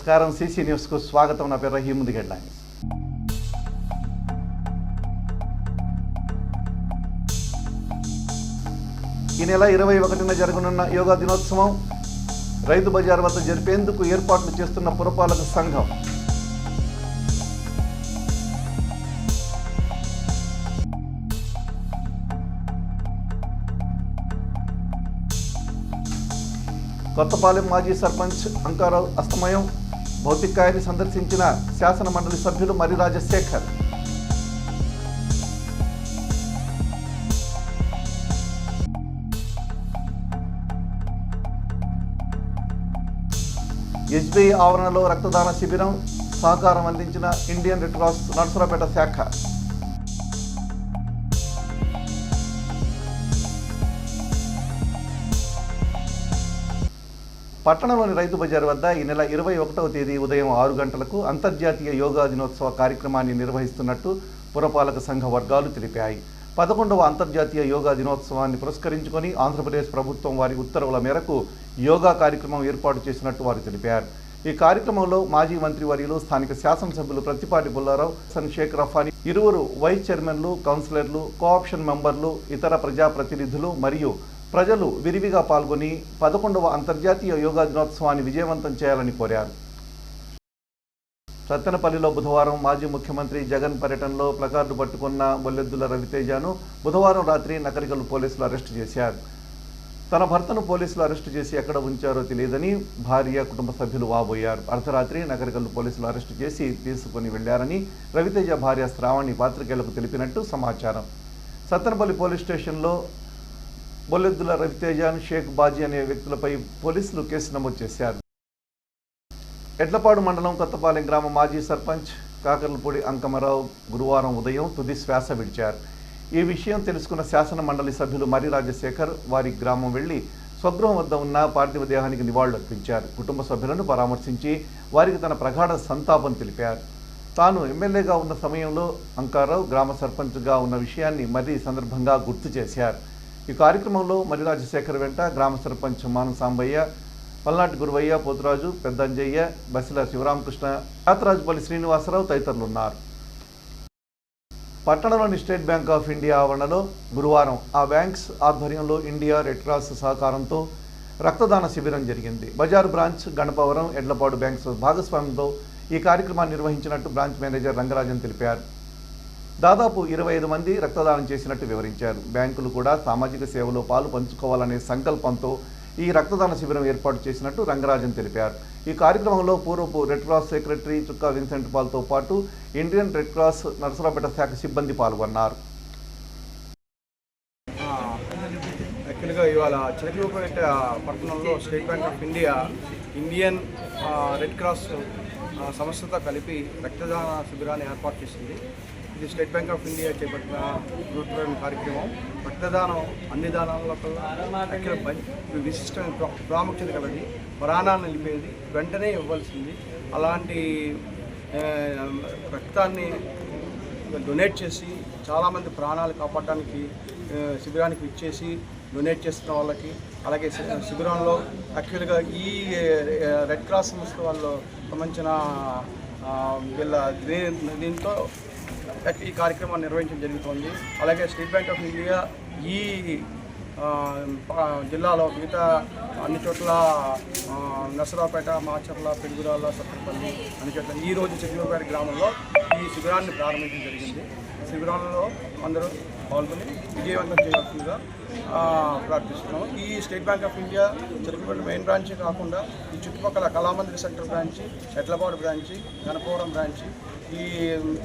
నమస్కారం సిసి న్యూస్కు స్వాగతం. నా పేరు రహీం. ముందు హెడ్లైన్స్. ఈ నెల 21న జరగనున్న యోగా దినోత్సవం రైతు బజార్ వద్ద జరిపేందుకు ఏర్పాట్లు చేస్తున్న పురపాలక సంఘం. కొత్తపాలెం మాజీ సర్పంచ్ అంకారావు అస్తమయం. భౌతికాయాన్ని సందర్శించిన శాసన మండలి సభ్యులు మరి రాజశేఖర్. ఎస్బీఐ ఆవరణలో రక్తదాన శిబిరం. సహకారం అందించిన ఇండియన్ రెడ్ క్రాస్ నర్సరావుపేట శాఖ. పట్టణంలోని రైతు బజార్ వద్ద ఈ నెల 21వ తేదీ ఉదయం 6 గంటలకు అంతర్జాతీయ యోగా దినోత్సవ కార్యక్రమాన్ని నిర్వహిస్తున్నట్టు పురపాలక సంఘ వర్గాలు తెలిపాయి. 11వ అంతర్జాతీయ యోగా దినోత్సవాన్ని పురస్కరించుకొని ఆంధ్రప్రదేశ్ ప్రభుత్వం వారి ఉత్తర్వుల మేరకు యోగా కార్యక్రమం ఏర్పాటు చేసినట్టు వారు తెలిపారు. ఈ కార్యక్రమంలో మాజీ మంత్రివర్యులు, స్థానిక శాసనసభ్యులు ప్రత్తిపాటి బుల్లారావు, షేక్ రఫానీ, ఇరువురు వైస్ చైర్మన్లు, కౌన్సిలర్లు, కోఆప్షన్ మెంబర్లు, ఇతర ప్రజాప్రతినిధులు మరియు ప్రజలు విరివిగా పాల్గొని 11వ అంతర్జాతీయ యోగా దినోత్సవాన్ని విజయవంతం చేయాలని కోరారు. సత్తెనపల్లిలో బుధవారం మాజీ ముఖ్యమంత్రి జగన్ పర్యటనలో ప్లకార్డు పట్టుకున్న బొల్లెద్దుల రవితేజను బుధవారం రాత్రి నకరికల్ పోలీసులు అరెస్టు చేశారు. తన భర్తను పోలీసులు అరెస్టు చేసి ఎక్కడ ఉంచారో తెలియదని భార్య, కుటుంబ సభ్యులు వాబోయారు. అర్ధరాత్రి నకరికల్ పోలీసులు అరెస్టు చేసి తీసుకుని వెళ్లారని రవితేజ భార్య శ్రావణి పాత్రికేయులకు తెలిపినట్టు సమాచారం. సత్తెనపల్లి పోలీస్ స్టేషన్లో బొల్లెద్దుల రవితేజ, షేక్ బాజీ అనే వ్యక్తులపై పోలీసులు కేసు నమోదు చేశారు. ఎడ్లపాడు మండలం కొత్తపాలెం గ్రామ మాజీ సర్పంచ్ కాకర్లపూడి అంకమరావు గురువారం ఉదయం తుది శ్వాస విడిచారు. ఈ విషయం తెలుసుకున్న శాసన మండలి సభ్యులు మరి రాజశేఖర్ వారి గ్రామం వెళ్లి స్వగృహం వద్ద ఉన్న పార్థివ దేహానికి నివాళులర్పించారు. కుటుంబ సభ్యులను పరామర్శించి వారికి తన ప్రగాఢ సంతాపం తెలిపారు. తాను ఎమ్మెల్యేగా ఉన్న సమయంలో అంకారావు గ్రామ సర్పంచ్గా ఉన్న విషయాన్ని మరి సందర్భంగా గుర్తు చేశారు. ఈ కార్యక్రమంలో మరి రాజశేఖర్ వెంట గ్రామ సర్పంచ్ మాను సాంబయ్య, పల్నాటి గురువయ్య, పోతురాజు, పెద్దంజయ్య, బసిల శివరామకృష్ణ, యాతరాజుపల్లి శ్రీనివాసరావు తదితరులు ఉన్నారు. పట్టణంలోని స్టేట్ బ్యాంక్ ఆఫ్ ఇండియా ఆవరణలో గురువారం ఆ బ్యాంక్స్ ఆధ్వర్యంలో ఇండియా రెడ్ క్రాస్ సహకారంతో రక్తదాన శిబిరం జరిగింది. బజార్ బ్రాంచ్, గణపవరం, ఎడ్లపాడు బ్యాంక్స్ భాగస్వామ్యంతో ఈ కార్యక్రమాన్ని నిర్వహించినట్టు బ్రాంచ్ మేనేజర్ రంగరాజన్ తెలిపారు. దాదాపు 25 మంది రక్తదానం చేసినట్టు వివరించారు. బ్యాంకులు కూడా సామాజిక సేవలో పాలు పంచుకోవాలనే సంకల్పంతో ఈ రక్తదాన శిబిరం ఏర్పాటు చేసినట్టు రంగరాజన్ తెలిపారు. ఈ కార్యక్రమంలో పూర్వపు రెడ్ క్రాస్ సెక్రటరీ చుక్కా విన్సెంట్ పాల్తో పాటు ఇండియన్ రెడ్ క్రాస్ నర్సరావుపేట శాఖ సిబ్బంది పాల్గొన్నారు. యాక్చువల్గా ఇవాళ చిలకలూరుపేట పట్టణంలో state Bank of India, Indian red cross సంస్థతో కలిపి రక్తదాన శిబిరాన్ని ఏర్పాటు చేసింది. ఇది స్టేట్ బ్యాంక్ ఆఫ్ ఇండియా చేపట్టిన గురుత్వమైన కార్యక్రమం. రక్తదానం అన్ని దానాల విశిష్టమైన ప్రాముఖ్యత కలది, ప్రాణాలను నిలిపేది, వెంటనే ఇవ్వాల్సింది. అలాంటి రక్తాన్ని డొనేట్ చేసి చాలామంది ప్రాణాలు కాపాడడానికి శిబిరానికి ఇచ్చేసి డొనేట్ చేస్తున్న వాళ్ళకి, అలాగే శిబిరంలో యాక్చువల్గా ఈ రెడ్ క్రాస్ సంస్థ వాళ్ళు సంబంధించిన దీంతో ఈ కార్యక్రమాన్ని నిర్వహించడం జరుగుతోంది. అలాగే స్టేట్ బ్యాంక్ ఆఫ్ ఇండియా ఈ జిల్లాలో మిగతా అన్ని చోట్ల నర్సరావుపేట, మాచర్ల, పెనుగురాళ్ళ, సత్తెనపల్లి అన్ని చోట్ల ఈరోజు చిలకలూరుపేట గ్రామంలో ఈ శిబిరాన్ని ప్రారంభించడం జరిగింది. శిబిరంలో అందరూ పాల్గొని విజయవంతం చేయవలసిందిగా ప్రార్థిస్తున్నాం. ఈ State Bank of India Chilakaluripet main బ్రాంచే కాకుండా ఈ చుట్టుపక్కల Kalamandir centre branch, Edlapadu branch, Ganapavaram branch,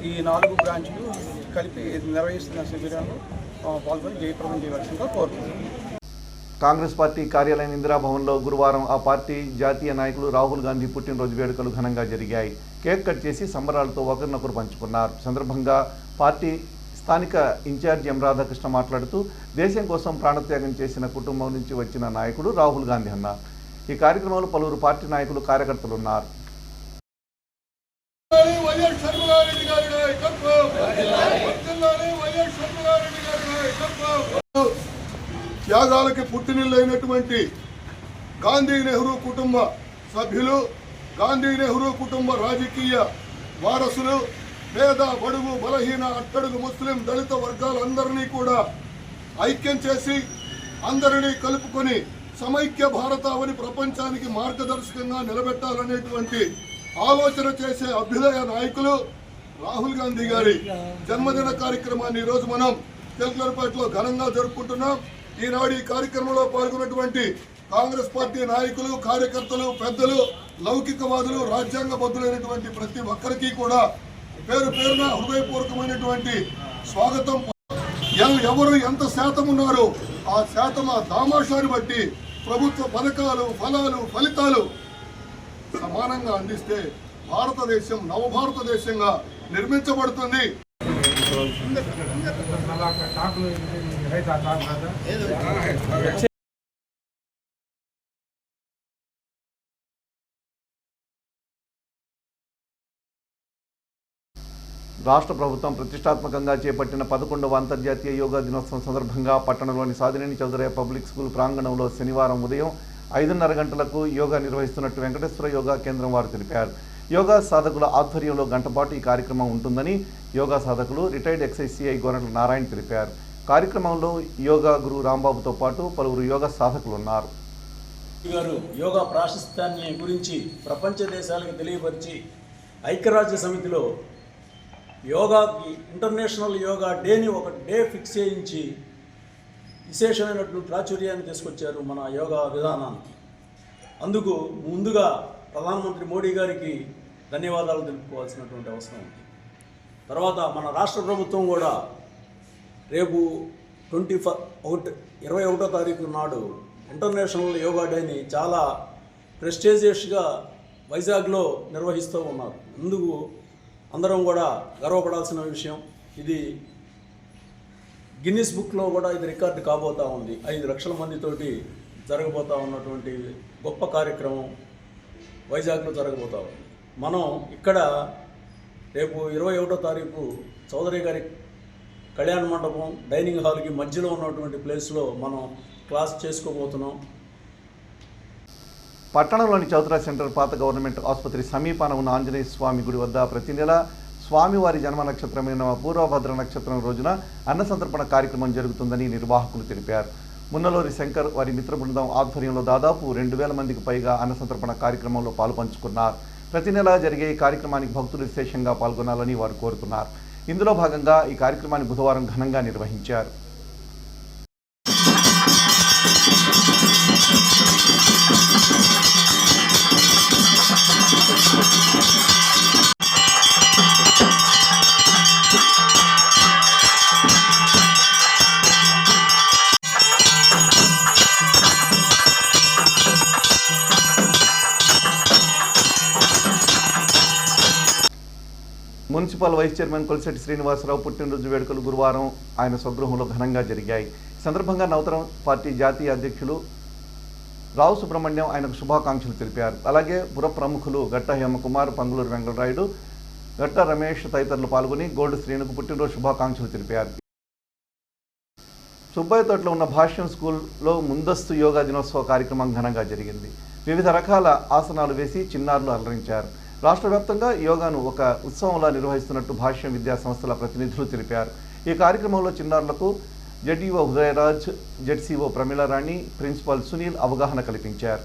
ఈ 4 బ్రాంచ్లు కలిపి నిర్వహిస్తున్న శిబిరాన్ని పాల్గొని జయప్రదం చేయవలసిందిగా కోరుతున్నాను. కాంగ్రెస్ పార్టీ కార్యాలయం ఇందిరాభవన్లో గురువారం ఆ పార్టీ జాతీయ నాయకులు రాహుల్ గాంధీ పుట్టినరోజు వేడుకలు ఘనంగా జరిగాయి. కేక్ కట్ చేసి సంబరాలతో ఒకరినొకరు పంచుకున్నారు. సందర్భంగా పార్టీ స్థానిక ఇన్ఛార్జి ఎం రాధాకృష్ణ మాట్లాడుతూ దేశం కోసం ప్రాణత్యాగం చేసిన కుటుంబం నుంచి వచ్చిన నాయకుడు రాహుల్ గాంధీ అన్నారు. ఈ కార్యక్రమంలో పలువురు పార్టీ నాయకులు, కార్యకర్తలు ఉన్నారు. త్యాగాలకి పుట్టినిల్లైనటువంటి గాంధీ నెహ్రూ కుటుంబ సభ్యులు గాంధీ నెహ్రూ కుటుంబ రాజకీయ వారసులు, పేద బడుగు బలహీన అట్టడుగు ముస్లిం దళిత వర్గాలందరినీ కూడా ఐక్యం చేసి అందరినీ కలుపుకొని సమైక్య భారతావని ప్రపంచానికి మార్గదర్శకంగా నిలబెట్టాలనేటువంటి ఆలోచన చేసే అభ్యుదయ నాయకులు రాహుల్ గాంధీ గారి జన్మదిన కార్యక్రమాన్ని ఈరోజు మనం చిలకలూరిపేటలో ఘనంగా జరుపుకుంటున్నాం. ఈనాడు ఈ కార్యక్రమంలో పాల్గొన్నటువంటి కాంగ్రెస్ పార్టీ నాయకులు, కార్యకర్తలు, పెద్దలు, లౌకికవాదులు, రాజ్యాంగబద్ధులైనటువంటి ప్రతి ఒక్కరికి కూడా పేరు పేరున హృదయపూర్వకమైనటువంటి స్వాగతం. ఎవరు ఎంత శాతం ఉన్నారో ఆ శాతం ఆ దామాషాన్ని బట్టి ప్రభుత్వ పథకాలు, ఫలాలు, ఫలితాలు సమానంగా అందిస్తే భారతదేశం నవభారతదేశంగా నిర్మించబడుతుంది. రాష్ట్ర ప్రభుత్వం ప్రతిష్టాత్మకంగా చేపట్టిన 11వ అంతర్జాతీయ యోగా దినోత్సవం సందర్భంగా పట్టణంలోని సాదినేని చౌదరయ్య పబ్లిక్ స్కూల్ ప్రాంగణంలో శనివారం ఉదయం 5:30 గంటలకు యోగా నిర్వహిస్తున్నట్టు వెంకటేశ్వర యోగా కేంద్రం వారు తెలిపారు. యోగా సాధకుల ఆధ్వర్యంలో గంటపాటు ఈ కార్యక్రమం ఉంటుందని యోగా సాధకులు రిటైర్డ్ ఎక్సైజ్ సిఐ గోనట్ల నారాయణ తెలిపారు. కార్యక్రమంలో యోగా గురు రాంబాబుతో పాటు పలువురు యోగా సాధకులు ఉన్నారు. యోగా ప్రాశస్త్యాన్ని గురించి ప్రపంచ దేశాలకు తెలియపరిచి ఐక్యరాజ్య సమితిలో యోగాకి ఇంటర్నేషనల్ యోగా డేని ఒక డే ఫిక్స్ చేయించి విశేషమైనటువంటి ప్రాచుర్యాన్ని తీసుకొచ్చారు మన యోగా విధానానికి. అందుకు ముందుగా ప్రధానమంత్రి మోడీ గారికి ధన్యవాదాలు తెలుపుకోవాల్సినటువంటి అవసరం ఉంది. తర్వాత మన రాష్ట్ర ప్రభుత్వం కూడా రేపు 21వ తారీఖు నాడు ఇంటర్నేషనల్ యోగా డేని చాలా ప్రెస్టీజియస్గా వైజాగ్లో నిర్వహిస్తూ ఉన్నారు. అందుకు అందరం కూడా గర్వపడాల్సిన విషయం. ఇది గిన్నిస్ బుక్లో కూడా ఇది రికార్డు కాబోతూ ఉంది. 5 లక్షల మందితోటి జరగబోతూ ఉన్నటువంటి గొప్ప కార్యక్రమం వైజాగ్లో జరగబోతూ ఉంది. మనం ఇక్కడ రేపు 21వ తారీఖు చౌదరి గారి కళ్యాణ మండపం డైనింగ్ హాల్కి మధ్యలో ఉన్నటువంటి ప్లేస్లో మనం క్లాస్ చేసుకోబోతున్నాం. పట్టణంలోని చౌత్రా సెంటర్ పాత గవర్నమెంట్ ఆసుపత్రి సమీపాన ఉన్న ఆంజనేయ స్వామి గుడి వద్ద ప్రతి నెల స్వామివారి జన్మ నక్షత్రమైన పూర్వభద్ర నక్షత్రం రోజున అన్న సంతర్పణ కార్యక్రమం జరుగుతుందని నిర్వాహకులు తెలిపారు. మున్నలూరి శంకర్ వారి మిత్ర బృందం ఆధ్వర్యంలో దాదాపు 2000 మందికి పైగా అన్న సంతర్పణ కార్యక్రమంలో పాల్పంచుకున్నారు. ప్రతి నెల జరిగే ఈ కార్యక్రమానికి భక్తులు విశేషంగా పాల్గొనాలని వారు కోరుతున్నారు. ఇందులో భాగంగా ఈ కార్యక్రమాన్ని బుధవారం ఘనంగా నిర్వహించారు. Municipal vice chairman Kolisetti Srinivasarao పుట్టినరోజు వేడుకలు గురువారం ఆయన స్వగృహంలో ఘనంగా జరిగాయి. ఈ సందర్భంగా నవతరం పార్టీ జాతీయ అధ్యక్షులు రావు సుబ్రహ్మణ్యం ఆయనకు శుభాకాంక్షలు తెలిపారు. అలాగే పుర ప్రముఖులు గట్ట హేమకుమార్, పంగులూరు వెంకటరాయుడు, గట్ట రమేష్ తదితరులు పాల్గొని గోల్డ్ శ్రీనుకు పుట్టినరోజు శుభాకాంక్షలు తెలిపారు. సుబ్బయ్య తోటలో ఉన్న భాష్యం స్కూల్లో ముందస్తు యోగా దినోత్సవ కార్యక్రమం ఘనంగా జరిగింది. వివిధ రకాల ఆసనాలు వేసి చిన్నారులు అలరించారు. రాష్ట్ర వ్యాప్తంగా యోగాను ఒక ఉత్సవంలా నిర్వహిస్తున్నట్టు భాష్యం విద్యా సంస్థల ప్రతినిధులు తెలిపారు. ఈ కార్యక్రమంలో చిన్నారులకు జెడ్ఈఓ ఉదయరాజ్, జెడ్సీఓ ప్రమీలారాణి, ప్రిన్సిపల్ సునీల్ అవగాహన కల్పించారు.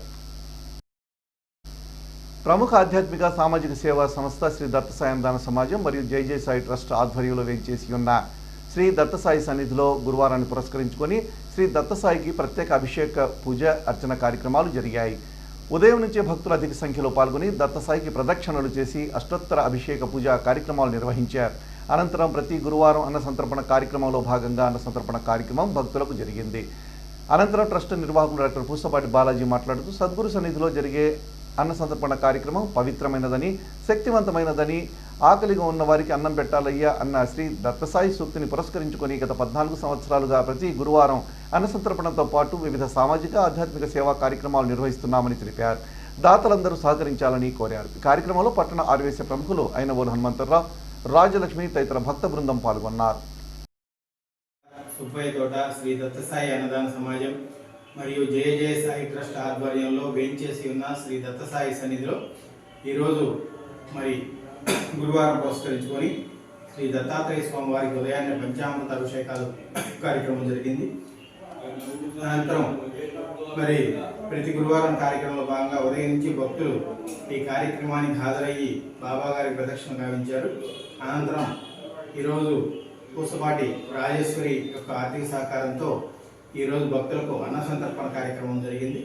ప్రముఖ ఆధ్యాత్మిక సామాజిక సేవా సంస్థ శ్రీ దత్తసాయి అన్నదాన సమాజం మరియు జై జై సాయి ట్రస్ట్ ఆధ్వర్యంలో వేంచేసి ఉన్న శ్రీ దత్తసాయి సన్నిధిలో గురువారాన్ని పురస్కరించుకొని శ్రీ దత్తసాయికి ప్రత్యేక అభిషేక పూజ అర్చన కార్యక్రమాలు జరిగాయి. ఉదయం నుంచే భక్తులు అధిక సంఖ్యలో పాల్గొని దత్తసాయికి ప్రదక్షిణలు చేసి అష్టోత్తర అభిషేక పూజ కార్యక్రమాలు నిర్వహించారు. అనంతరం ప్రతి గురువారం అన్న సంతర్పణ కార్యక్రమంలో భాగంగా అన్న సంతర్పణ కార్యక్రమం భక్తులకు జరిగింది. అనంతరం ట్రస్ట్ నిర్వాహకులు డాక్టర్ పూసపాటి బాలాజీ మాట్లాడుతూ సద్గురు సన్నిధిలో జరిగే అన్న సంతర్పణ కార్యక్రమం పవిత్రమైనదని, శక్తివంతమైనదని, ఆకలిగా ఉన్న వారికి అన్నం పెట్టాలయ్యా అన్న శ్రీ దత్తసాయి సూక్తిని పురస్కరించుకొని గత 14 సంవత్సరాలుగా ప్రతి గురువారం అన్న సంతర్పణతో పాటు వివిధ సామాజిక ఆధ్యాత్మిక సేవా కార్యక్రమాలు నిర్వహిస్తున్నామని తెలిపారు. దాతలందరూ సహకరించాలని కోరారు. ఈ కార్యక్రమంలో పట్టణ ఆర్వేశ ప్రముఖులు ఐనవోలు హనుమంతరావు, రాజలక్ష్మి తదితర భక్త బృందం పాల్గొన్నారు. సుబ్బయ్య తోట శ్రీ దత్తసాయి అన్నదాన సమాజం మరియు జయ జయ సాయి ట్రస్ట్ ఆధ్వర్యంలో వేంచేసి ఉన్న శ్రీ దత్తసాయి సన్నిధిలో ఈరోజు మరి గురువారం పురస్కరించుకొని శ్రీ దత్తాత్రేయ స్వామి వారికి ఉదయాన్నే పంచామృత అభిషేకాలు కార్యక్రమం జరిగింది. అనంతరం మరి ప్రతి గురువారం కార్యక్రమంలో భాగంగా ఉదయం నుంచి భక్తులు ఈ కార్యక్రమానికి హాజరయ్యి బాబా గారికి ప్రదక్షిణ గావించారు. అనంతరం ఈరోజు పూసపాటి రాజేశ్వరి యొక్క ఆర్థిక సహకారంతో ఈరోజు భక్తులకు అన్న సంతర్పణ కార్యక్రమం జరిగింది.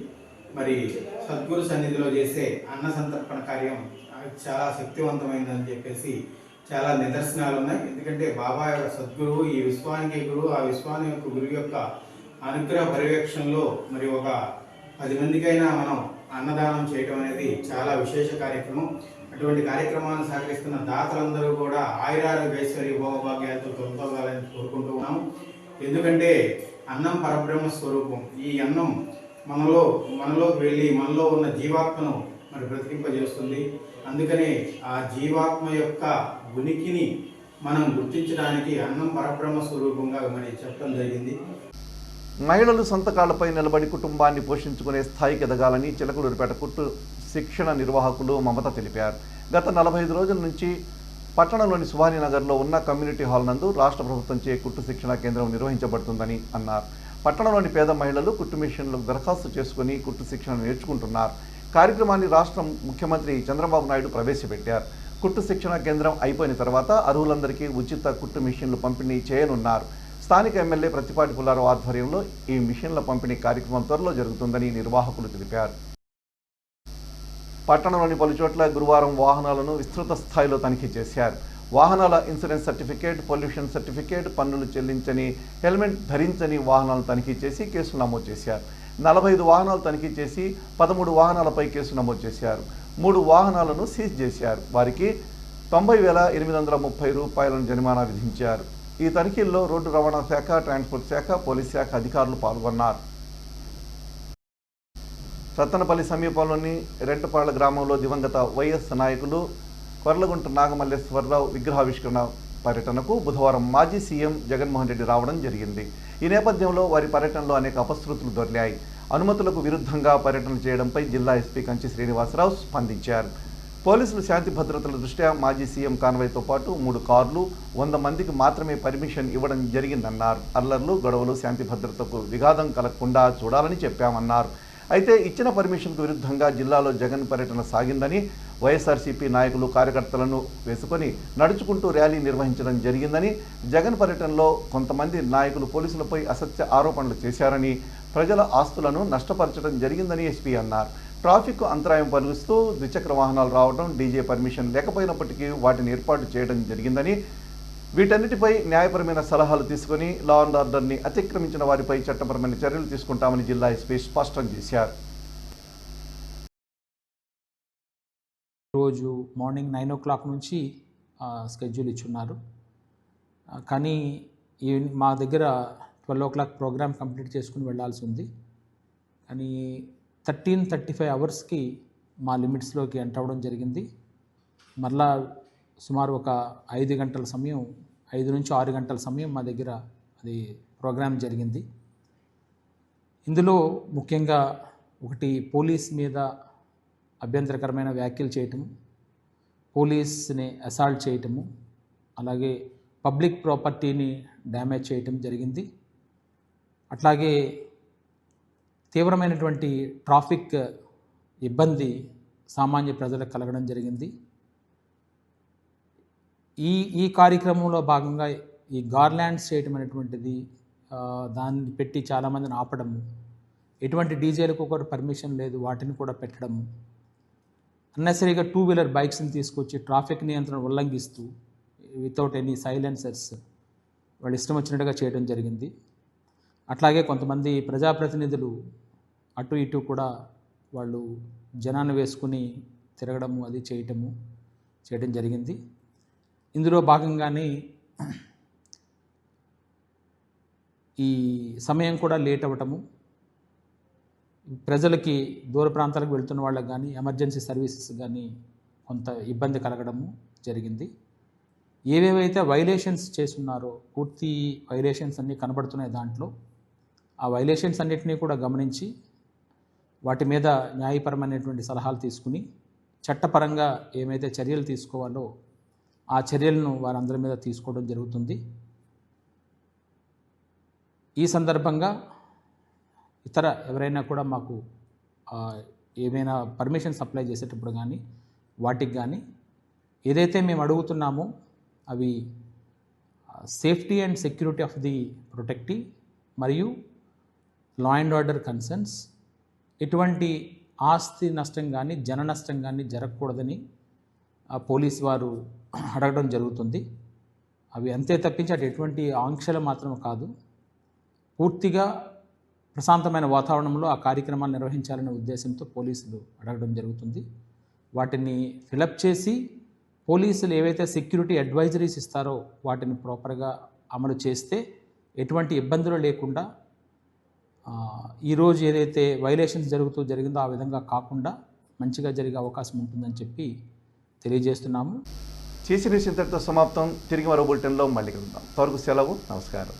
మరి సద్గురు సన్నిధిలో చేసే అన్న సంతర్పణ కార్యం చాలా శక్తివంతమైందని చెప్పేసి చాలా నిదర్శనాలు ఉన్నాయి. ఎందుకంటే బాబా యొక్క సద్గురువు ఈ విశ్వానికి గురువు, ఆ విశ్వాని యొక్క గురువు యొక్క అనుగ్రహ పర్యవేక్షణలో మరి ఒక 10 మందికైనా మనం అన్నదానం చేయడం అనేది చాలా విశేష కార్యక్రమం. అటువంటి కార్యక్రమాలను సహకరిస్తున్న దాతలందరూ కూడా ఆయురారోగ్య ఐశ్వర్య భోగభాగ్యాలతో తొలగాలని కోరుకుంటూ ఉన్నాము. ఎందుకంటే అన్నం పరబ్రహ్మ స్వరూపం. ఈ అన్నం మనలోకి వెళ్ళి మనలో ఉన్న జీవాత్మను మరి బ్రతికింపజేస్తుంది. అందుకనే ఆ జీవాత్మ యొక్క ఉనికిని మనం గుర్తించడానికి అన్నం పరబ్రహ్మ స్వరూపంగా మరి చెప్పడం జరిగింది. మహిళలు సొంత కాళ్లపై నిలబడి కుటుంబాన్ని పోషించుకునే స్థాయికి ఎదగాలని చిలకలూరిపేట కుట్టు శిక్షణ నిర్వాహకులు మమత తెలిపారు. గత 45 రోజుల నుంచి పట్టణంలోని సుభానీనగర్లో ఉన్న కమ్యూనిటీ హాల్ నందు రాష్ట్ర ప్రభుత్వంచే కుట్టు శిక్షణ కేంద్రం నిర్వహించబడుతుందని అన్నారు. పట్టణంలోని పేద మహిళలు కుట్టు మిషన్లకు దరఖాస్తు చేసుకుని కుట్టు శిక్షణ నేర్చుకుంటున్నారు. కార్యక్రమాన్ని రాష్ట్ర ముఖ్యమంత్రి చంద్రబాబు నాయుడు ప్రవేశపెట్టారు. కుట్టు శిక్షణ కేంద్రం అయిపోయిన తర్వాత అర్హులందరికీ ఉచిత కుట్టు మిషన్లు పంపిణీ చేయనున్నారు. స్థానిక ఎమ్మెల్యే ప్రతిపాటి పుల్లారావు ఆధ్వర్యంలో ఈ మిషన్ల పంపిణీ కార్యక్రమం త్వరలో జరుగుతుందని నిర్వాహకులు తెలిపారు. పట్టణంలోని పలుచోట్ల గురువారం వాహనాలను విస్తృత స్థాయిలో తనిఖీ చేశారు. వాహనాల ఇన్సూరెన్స్ సర్టిఫికేట్, పొల్యూషన్ సర్టిఫికేట్, పన్నులు చెల్లించని, హెల్మెట్ ధరించని వాహనాలను తనిఖీ చేసి కేసులు నమోదు చేశారు. 45 వాహనాలు తనిఖీ చేసి 13 వాహనాలపై కేసు నమోదు చేశారు. 3 వాహనాలను సీజ్ చేశారు. వారికి 90,830 రూపాయలను జరిమానా విధించారు. ఈ తనిఖీల్లో రోడ్డు రవాణా శాఖ, ట్రాన్స్పోర్ట్ శాఖ, పోలీస్ శాఖ అధికారులు పాల్గొన్నారు. సత్తనపల్లి సమీపంలోని రెంటపాళ్ల గ్రామంలో దివంగత వైఎస్ నాయకులు కొర్లగుంట నాగమల్లేశ్వరరావు విగ్రహావిష్కరణ పర్యటనకు బుధవారం మాజీ సీఎం జగన్మోహన్ రెడ్డి రావడం జరిగింది. ఈ నేపథ్యంలో వారి పర్యటనలో అనేక అపశృతులు దొర్లాయి. అనుమతులకు విరుద్ధంగా పర్యటన చేయడంపై జిల్లా ఎస్పీ కంచి శ్రీనివాసరావు స్పందించారు. పోలీసులు శాంతి భద్రతల దృష్ట్యా మాజీ సీఎం కాన్వాయ్తో పాటు 3 కార్లు, 100 మందికి మాత్రమే పర్మిషన్ ఇవ్వడం జరిగిందన్నారు. అల్లర్లు, గొడవలు శాంతి భద్రతకు విఘాతం కలగకుండా చూడాలని చెప్పామన్నారు. అయితే ఇచ్చిన పర్మిషన్కు విరుద్ధంగా జిల్లాలో జగన్ పర్యటన సాగిందని, వైఎస్ఆర్సీపీ నాయకులు కార్యకర్తలను వేసుకొని నడుచుకుంటూ ర్యాలీ నిర్వహించడం జరిగిందని, జగన్ పర్యటనలో కొంతమంది నాయకులు పోలీసులపై అసత్య ఆరోపణలు చేశారని, ప్రజల ఆస్తులను నష్టపరచడం జరిగిందని ఎస్పీ అన్నారు. ట్రాఫిక్ అంతరాయం కలిగిస్తూ ద్విచక్ర వాహనాలు రావడం, డీజే పర్మిషన్ లేకపోయినప్పటికీ వాటిని ఏర్పాటు చేయడం జరిగిందని, వీటన్నిటిపై న్యాయపరమైన సలహాలు తీసుకుని లా అండ్ ఆర్డర్ని అతిక్రమించిన వారిపై చట్టపరమైన చర్యలు తీసుకుంటామని జిల్లా ఎస్పీ స్పష్టం చేశారు. రోజు మార్నింగ్ 9 o'clock నుంచి స్కెడ్యూల్ ఇచ్చున్నారు. కానీ మా దగ్గర 12 o'clock ప్రోగ్రామ్ కంప్లీట్ చేసుకుని వెళ్ళాల్సి ఉంది. కానీ 13:35 అవర్స్కి మా లిమిట్స్లోకి ఎంటర్ అవ్వడం జరిగింది. మరలా సుమారు ఒక 5 గంటల సమయం, 5 నుంచి 6 గంటల సమయం మా దగ్గర అది ప్రోగ్రామ్ జరిగింది. ఇందులో ముఖ్యంగా ఒకటి పోలీస్ మీద అభ్యంతరకరమైన వ్యాఖ్యలు చేయటము, పోలీస్ని అసాల్ట్ చేయటము, అలాగే పబ్లిక్ ప్రాపర్టీని డ్యామేజ్ చేయటం జరిగింది. అట్లాగే తీవ్రమైనటువంటి ట్రాఫిక్ ఇబ్బంది సామాన్య ప్రజలకు కలగడం జరిగింది. ఈ కార్యక్రమంలో భాగంగా ఈ గార్లాండ్స్ చేయటం అనేటువంటిది, దాన్ని పెట్టి చాలామందిని ఆపడము, ఎటువంటి డీజేలకు కూడా పర్మిషన్ లేదు వాటిని కూడా పెట్టడము, అన్నెసరీగా 2-wheeler బైక్స్ని తీసుకొచ్చి ట్రాఫిక్ నియంత్రణ ఉల్లంఘిస్తూ వితౌట్ ఎనీ సైలెన్సర్స్ వాళ్ళు ఇష్టం వచ్చినట్టుగా చేయడం జరిగింది. అట్లాగే కొంతమంది ప్రజాప్రతినిధులు అటు ఇటు కూడా వాళ్ళు జనాన్ని వేసుకుని తిరగడము, అది చేయడం జరిగింది. ఇందులో భాగంగానే ఈ సమయం కూడా లేట్ అవ్వటము, ప్రజలకి దూర ప్రాంతాలకు వెళ్తున్న వాళ్ళకి కానీ ఎమర్జెన్సీ సర్వీసెస్ కానీ కొంత ఇబ్బంది కలగడము జరిగింది. ఏవేవైతే వైలేషన్స్ చేస్తున్నారో పూర్తి వైలేషన్స్ అన్నీ కనబడుతున్నాయి. దాంట్లో ఆ వైలేషన్స్ అన్నిటినీ కూడా గమనించి వాటి మీద న్యాయపరమైనటువంటి సలహాలు తీసుకుని చట్టపరంగా ఏమైతే చర్యలు తీసుకోవాలో ఆ చర్యలను వారందరి మీద తీసుకోవడం జరుగుతుంది. ఈ సందర్భంగా ఇతర ఎవరైనా కూడా మాకు ఏమైనా పర్మిషన్ సప్లై చేసేటప్పుడు కానీ వాటికి కానీ ఏదైతే మేము అడుగుతున్నామో అవి safety and security of the protectee మరియు లా అండ్ ఆర్డర్ కన్సర్న్స్, ఎటువంటి ఆస్తి నష్టం కానీ జన నష్టం కానీ జరగకూడదని పోలీస్ వారు అడగడం జరుగుతుంది. అవి అంతే తప్పించి అటు ఎటువంటి ఆంక్షలు మాత్రం కాదు. పూర్తిగా ప్రశాంతమైన వాతావరణంలో ఆ కార్యక్రమాలు నిర్వహించాలనే ఉద్దేశంతో పోలీసులు అడగడం జరుగుతుంది. వాటిని ఫిలప్ చేసి పోలీసులు ఏవైతే సెక్యూరిటీ అడ్వైజరీస్ ఇస్తారో వాటిని ప్రాపర్గా అమలు చేస్తే ఎటువంటి ఇబ్బందులు లేకుండా ఈరోజు ఏదైతే వైలేషన్స్ జరిగిందో ఆ విధంగా కాకుండా మంచిగా జరిగే అవకాశం ఉంటుందని చెప్పి తెలియజేస్తున్నాము. చేసిన ఇంతటితో సమాప్తం. తిరిగి మరో బులెటిన్లో మళ్ళీ కలుద్దాం. అంతవరకు సెలవు. నమస్కారం.